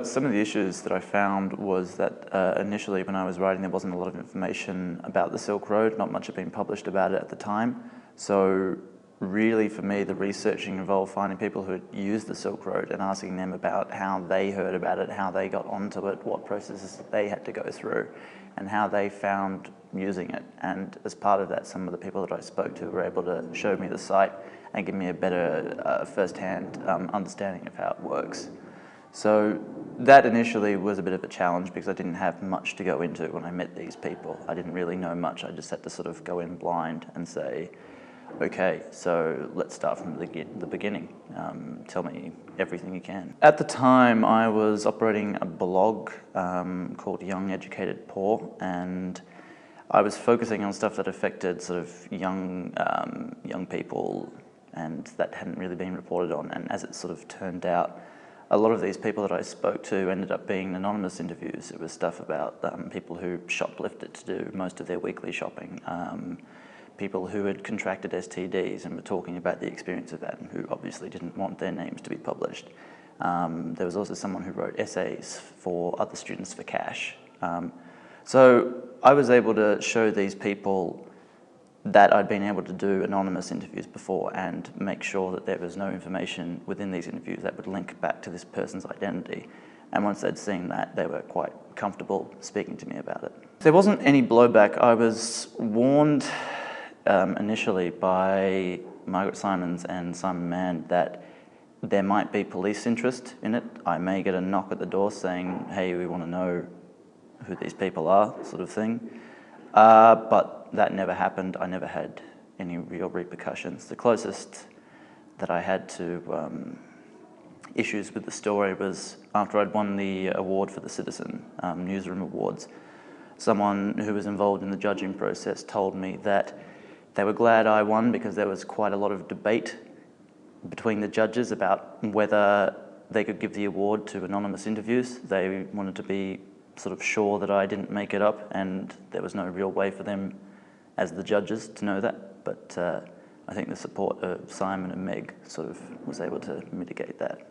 Some of the issues that I found was that initially when I was writing there wasn't a lot of information about the Silk Road, not much had been published about it at the time. So really for me the researching involved finding people who had used the Silk Road and asking them about how they heard about it, how they got onto it, what processes they had to go through and how they found using it. And as part of that, some of the people that I spoke to were able to show me the site and give me a better first-hand understanding of how it works. So that initially was a bit of a challenge because I didn't have much to go into when I met these people. I didn't really know much. I just had to sort of go in blind and say, okay, so let's start from the beginning. Tell me everything you can. At the time, I was operating a blog called Young Educated Poor, and I was focusing on stuff that affected sort of young people, and that hadn't really been reported on. And as it sort of turned out, a lot of these people that I spoke to ended up being anonymous interviews. It was stuff about people who shoplifted to do most of their weekly shopping, people who had contracted STDs and were talking about the experience of that and who obviously didn't want their names to be published. There was also someone who wrote essays for other students for cash. So I was able to show these people that I'd been able to do anonymous interviews before and make sure that there was no information within these interviews that would link back to this person's identity. And once they'd seen that, they were quite comfortable speaking to me about it. There wasn't any blowback. I was warned initially by Margaret Simons and Simon Mann that there might be police interest in it. I may get a knock at the door saying, hey, we want to know who these people are, sort of thing. But that never happened. I never had any real repercussions. The closest that I had to issues with the story was after I'd won the award for the Citizen Newsroom Awards. Someone who was involved in the judging process told me that they were glad I won because there was quite a lot of debate between the judges about whether they could give the award to anonymous interviews. They wanted to be sort of sure that I didn't make it up, and there was no real way for them as the judges to know that. But I think the support of Simon and Meg sort of was able to mitigate that.